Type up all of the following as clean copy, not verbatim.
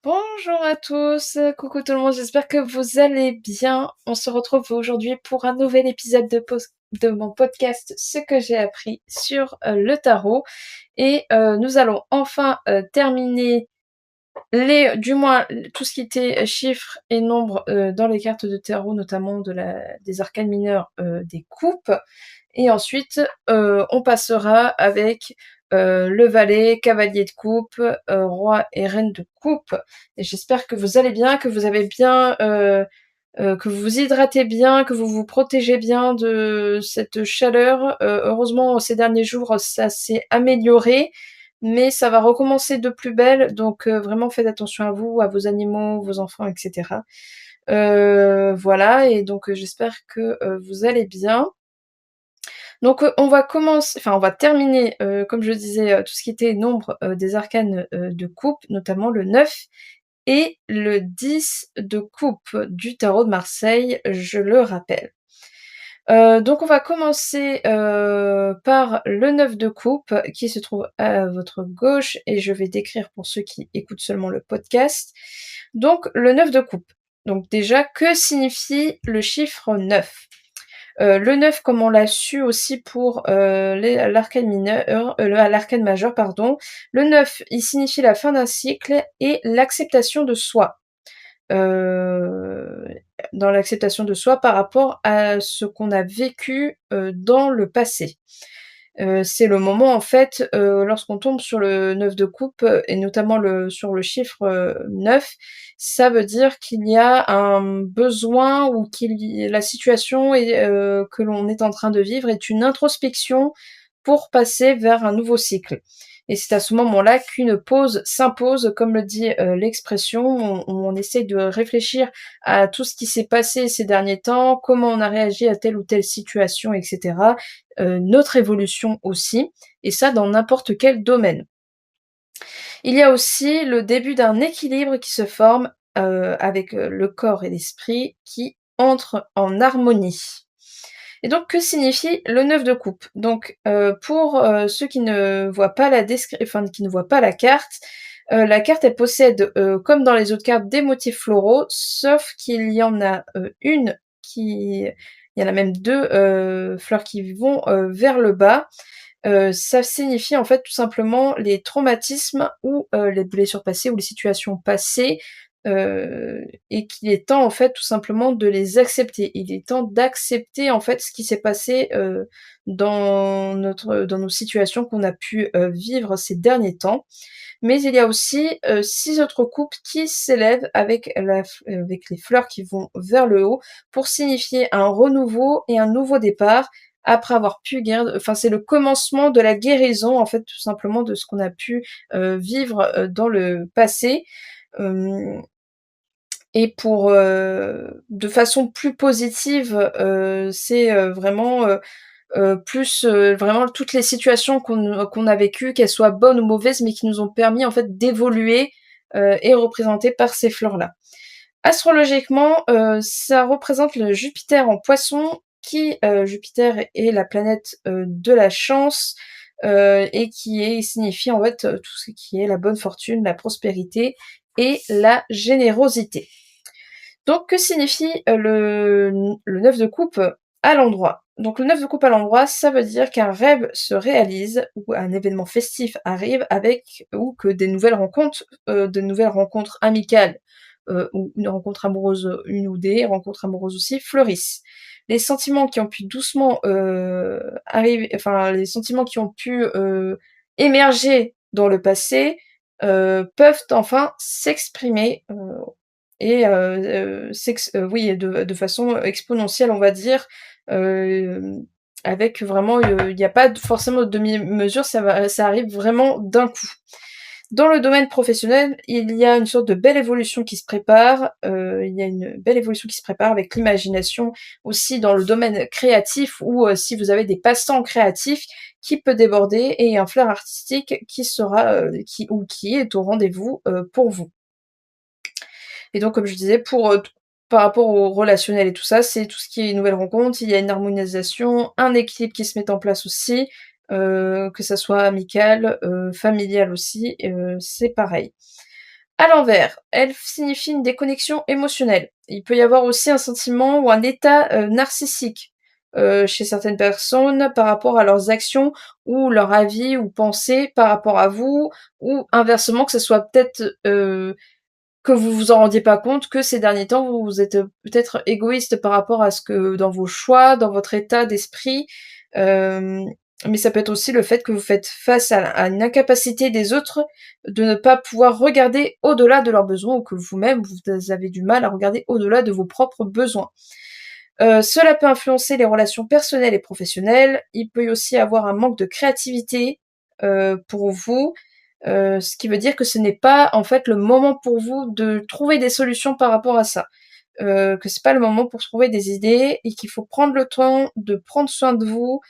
Bonjour à tous, coucou tout le monde, j'espère que vous allez bien. On se retrouve aujourd'hui pour un nouvel épisode de mon podcast Ce que j'ai appris sur le tarot. Et nous allons enfin terminer du moins tout ce qui était chiffres et nombres dans les cartes de tarot, notamment des arcanes mineurs des coupes. Et ensuite, on passera avec le valet, cavalier de coupe, roi et reine de coupe. Et j'espère que vous allez bien, que vous avez bien, que vous vous hydratez bien, que vous vous protégez bien de cette chaleur. Heureusement, ces derniers jours, ça s'est amélioré, mais ça va recommencer de plus belle. Donc vraiment, faites attention à vous, à vos animaux, vos enfants, etc. Voilà, et donc j'espère que vous allez bien. Donc on va terminer, comme je disais, tout ce qui était nombre des arcanes de coupe, notamment le 9 et le 10 de coupe du tarot de Marseille, je le rappelle. Donc on va commencer par le 9 de coupe qui se trouve à votre gauche et je vais décrire pour ceux qui écoutent seulement le podcast. Donc le 9 de coupe. Donc déjà, que signifie le chiffre 9 ? Le 9, comme on l'a su aussi pour l'arcane mineur, l'arcane majeur, pardon. Le 9, il signifie la fin d'un cycle et l'acceptation de soi. Dans l'acceptation de soi par rapport à ce qu'on a vécu dans le passé. C'est le moment en fait, lorsqu'on tombe sur le 9 de coupe et notamment sur le chiffre 9, ça veut dire qu'il y a un besoin ou la situation que l'on est en train de vivre est une introspection pour passer vers un nouveau cycle. Et c'est à ce moment-là qu'une pause s'impose, comme le dit l'expression. On essaye de réfléchir à tout ce qui s'est passé ces derniers temps, comment on a réagi à telle ou telle situation, etc. Notre évolution aussi, et ça dans n'importe quel domaine. Il y a aussi le début d'un équilibre qui se forme avec le corps et l'esprit qui entrent en harmonie. Et donc, que signifie le 9 de coupe ? Donc, pour ceux qui ne voient pas qui ne voient pas la carte, elle possède, comme dans les autres cartes, des motifs floraux, sauf qu'il y en a il y en a même deux fleurs qui vont vers le bas. Ça signifie en fait tout simplement les traumatismes ou les blessures passées ou les situations passées, et qu'il est temps en fait tout simplement de les accepter. Il est temps d'accepter en fait ce qui s'est passé dans nos situations qu'on a pu vivre ces derniers temps. Mais il y a aussi 6 autres coupes qui s'élèvent avec les fleurs qui vont vers le haut pour signifier un renouveau et un nouveau départ après avoir pu guérir. Enfin, c'est le commencement de la guérison, en fait, tout simplement de ce qu'on a pu vivre dans le passé. Et pour de façon plus positive, c'est vraiment plus vraiment toutes les situations qu'on a vécues, qu'elles soient bonnes ou mauvaises, mais qui nous ont permis en fait d'évoluer et représentées par ces fleurs-là. Astrologiquement, ça représente le Jupiter en Poisson, Jupiter est la planète de la chance et signifie en fait tout ce qui est la bonne fortune, la prospérité et la générosité. Donc, que signifie le 9 de coupe à l'endroit ? Donc, le 9 de coupe à l'endroit, ça veut dire qu'un rêve se réalise ou un événement festif arrive ou que des nouvelles rencontres amicales ou une rencontre amoureuse, une ou des rencontres amoureuses aussi, fleurissent. Les sentiments qui ont pu doucement arriver, enfin, les sentiments qui ont pu émerger dans le passé peuvent enfin s'exprimer et oui, de façon exponentielle, on va dire, avec vraiment, il n'y a pas forcément de demi-mesure, ça arrive vraiment d'un coup. Dans le domaine professionnel, il y a une sorte de belle évolution qui se prépare, avec l'imagination aussi dans le domaine créatif ou si vous avez des passe-temps créatifs qui peut déborder et un flair artistique qui est au rendez-vous pour vous. Et donc, comme je disais, par rapport au relationnel et tout ça, c'est tout ce qui est nouvelles rencontres, il y a une harmonisation, un équilibre qui se met en place aussi, que ça soit amical, familial aussi, c'est pareil. À l'envers, elle signifie une déconnexion émotionnelle. Il peut y avoir aussi un sentiment ou un état, narcissique, chez certaines personnes par rapport à leurs actions ou leur avis ou pensées par rapport à vous ou inversement que ce soit peut-être, que vous vous en rendiez pas compte que ces derniers temps vous êtes, peut-être égoïste par rapport à ce que dans vos choix, dans votre état d'esprit, hem, mais ça peut être aussi le fait que vous faites face à une incapacité des autres de ne pas pouvoir regarder au-delà de leurs besoins ou que vous-même vous avez du mal à regarder au-delà de vos propres besoins. Cela peut influencer les relations personnelles et professionnelles. Il peut y aussi avoir un manque de créativité, pour vous, ce qui veut dire que ce n'est pas, en fait, le moment pour vous de trouver des solutions par rapport à ça. Que c'est pas le moment pour trouver des idées et qu'il faut prendre le temps de prendre soin de vous,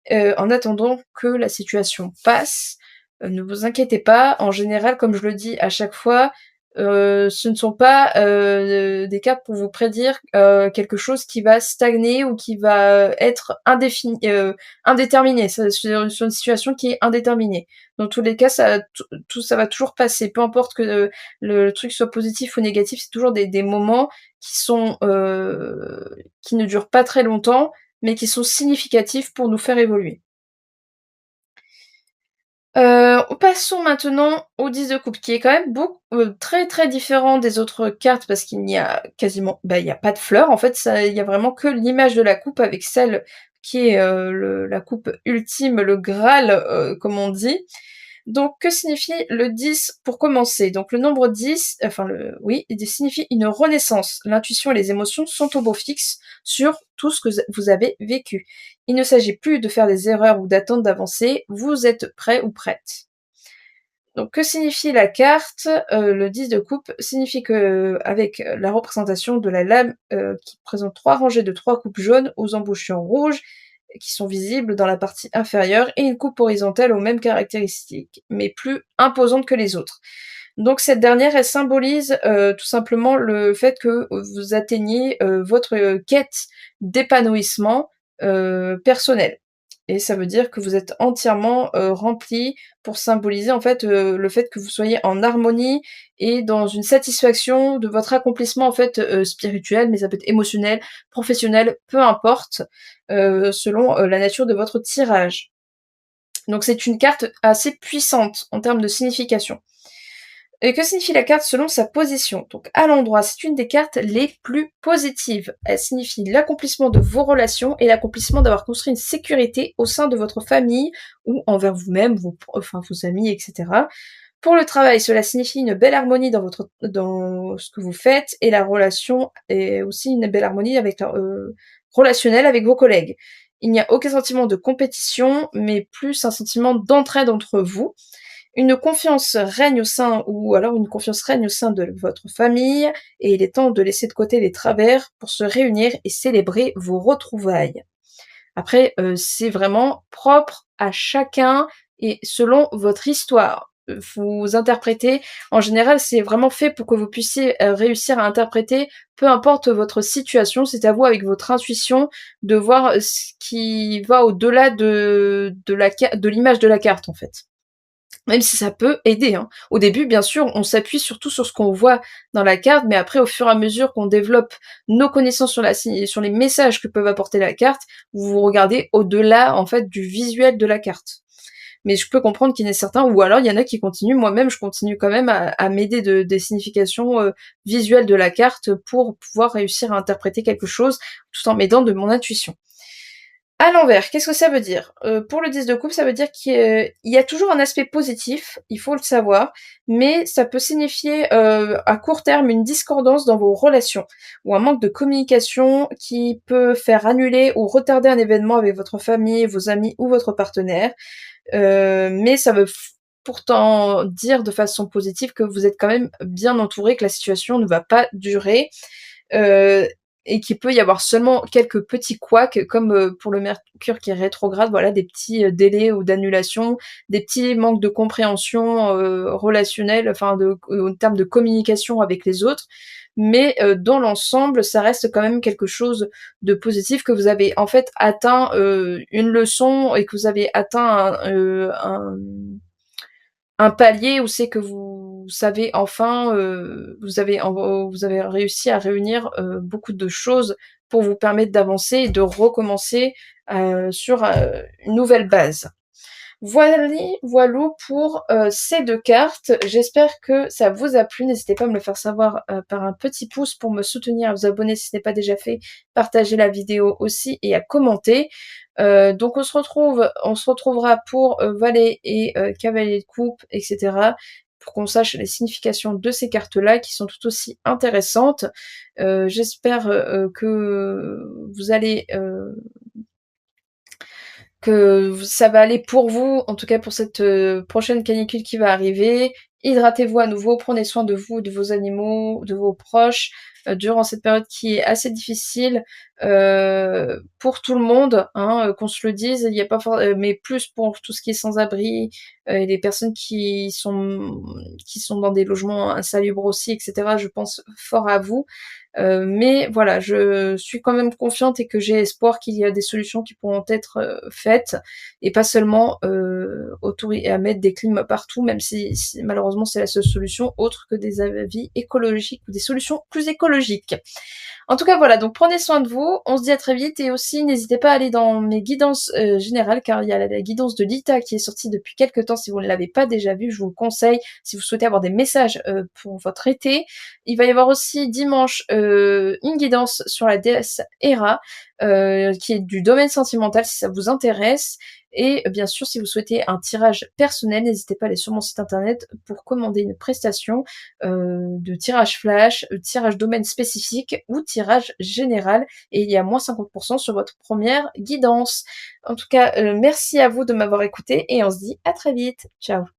en attendant que la situation passe. Ne vous inquiétez pas, en général, comme je le dis à chaque fois, ce ne sont pas, des cas pour vous prédire, quelque chose qui va stagner ou qui va être indéterminé. C'est sur une situation qui est indéterminée. Dans tous les cas, ça va toujours passer, peu importe que, le truc soit positif ou négatif, c'est toujours des moments qui sont, qui ne durent pas très longtemps, mais qui sont significatifs pour nous faire évoluer. Passons maintenant au 10 de coupe, qui est quand même très, très différent des autres cartes parce qu'il n'y a quasiment il y a pas de fleurs. En fait, ça il y a vraiment que l'image de la coupe avec celle qui est, la coupe ultime, le graal, comme on dit. Donc que signifie le 10 pour commencer? Donc le nombre 10, enfin il signifie une renaissance. L'intuition et les émotions sont au beau fixe sur tout ce que vous avez vécu. Il ne s'agit plus de faire des erreurs ou d'attendre d'avancer, vous êtes prêt ou prête. Donc que signifie la carte? Le 10 de coupe signifie que avec la représentation de la lame, qui présente 3 rangées de 3 coupes jaunes aux embouchures rouges, qui sont visibles dans la partie inférieure et une coupe horizontale aux mêmes caractéristiques, mais plus imposante que les autres. Donc cette dernière, elle symbolise, tout simplement le fait que vous atteigniez, votre, quête d'épanouissement, personnel. Et ça veut dire que vous êtes entièrement, rempli pour symboliser en fait, le fait que vous soyez en harmonie et dans une satisfaction de votre accomplissement en fait, spirituel, mais ça peut être émotionnel, professionnel, peu importe, selon, la nature de votre tirage. Donc c'est une carte assez puissante en termes de signification. Et que signifie la carte selon sa position? Donc à l'endroit, c'est une des cartes les plus positives. Elle signifie l'accomplissement de vos relations et l'accomplissement d'avoir construit une sécurité au sein de votre famille ou envers vous-même, vos amis, etc. Pour le travail, cela signifie une belle harmonie dans ce que vous faites et la relation est aussi une belle harmonie avec relationnelle avec vos collègues. Il n'y a aucun sentiment de compétition, mais plus un sentiment d'entraide entre vous. Une confiance règne au sein de votre famille et il est temps de laisser de côté les travers pour se réunir et célébrer vos retrouvailles. Après, c'est vraiment propre à chacun et selon votre histoire. Vous interprétez en général, c'est vraiment fait pour que vous puissiez, réussir à interpréter peu importe votre situation. C'est à vous avec votre intuition de voir, ce qui va au-delà de l'image de la carte, en fait. Même si ça peut aider, hein. Au début, bien sûr, on s'appuie surtout sur ce qu'on voit dans la carte, mais après, au fur et à mesure qu'on développe nos connaissances sur les messages que peuvent apporter la carte, vous regardez au-delà, en fait, du visuel de la carte. Mais je peux comprendre qu'il y en a certains, ou alors il y en a qui continuent. Moi-même, je continue quand même à m'aider des significations visuelles de la carte pour pouvoir réussir à interpréter quelque chose tout en m'aidant de mon intuition. À l'envers, qu'est-ce que ça veut dire? Pour le 10 de coupe, ça veut dire qu'il y a toujours un aspect positif, il faut le savoir, mais ça peut signifier, à court terme, une discordance dans vos relations ou un manque de communication qui peut faire annuler ou retarder un événement avec votre famille, vos amis ou votre partenaire. Mais ça veut pourtant dire de façon positive que vous êtes quand même bien entouré, que la situation ne va pas durer. Heu et qu'il peut y avoir seulement quelques petits couacs comme, pour le mercure qui est rétrograde, voilà, des petits, délais ou d'annulation, des petits manques de compréhension, relationnelle, enfin en termes de communication avec les autres. Mais, dans l'ensemble, ça reste quand même quelque chose de positif, que vous avez en fait atteint, une leçon et que vous avez atteint un palier où c'est que vous savez enfin, vous avez réussi à réunir, beaucoup de choses pour vous permettre d'avancer et de recommencer, sur, une nouvelle base. Voilou pour, ces 2 cartes. J'espère que ça vous a plu. N'hésitez pas à me le faire savoir, par un petit pouce pour me soutenir, à vous abonner si ce n'est pas déjà fait, partager la vidéo aussi et à commenter. Donc on se retrouvera pour, valet et cavalier de coupe et cetera, pour qu'on sache les significations de ces cartes-là qui sont tout aussi intéressantes. J'espère, que vous allez, que ça va aller pour vous, en tout cas pour cette prochaine canicule qui va arriver. Hydratez-vous à nouveau, prenez soin de vous, de vos animaux, de vos proches, durant cette période qui est assez difficile pour tout le monde, hein, qu'on se le dise, il n'y a pas mais plus pour tout ce qui est sans-abri, et les personnes qui sont dans des logements insalubres aussi, etc. Je pense fort à vous. Mais voilà, je suis quand même confiante et que j'ai espoir qu'il y a des solutions qui pourront être faites et pas seulement à mettre des clims partout, même si malheureusement c'est la seule solution, autre que des avis écologiques ou des solutions plus écologiques. En tout cas, voilà, donc prenez soin de vous, on se dit à très vite, et aussi n'hésitez pas à aller dans mes guidances générales, car il y a la guidance de Lita qui est sortie depuis quelques temps, si vous ne l'avez pas déjà vue, je vous le conseille, si vous souhaitez avoir des messages pour votre été. Il va y avoir aussi dimanche une guidance sur la déesse Hera, qui est du domaine sentimental, si ça vous intéresse. Et bien sûr, si vous souhaitez un tirage personnel, n'hésitez pas à aller sur mon site internet pour commander une prestation de tirage flash, tirage domaine spécifique ou tirage général. Et il y a moins 50% sur votre première guidance. En tout cas, merci à vous de m'avoir écouté et on se dit à très vite. Ciao.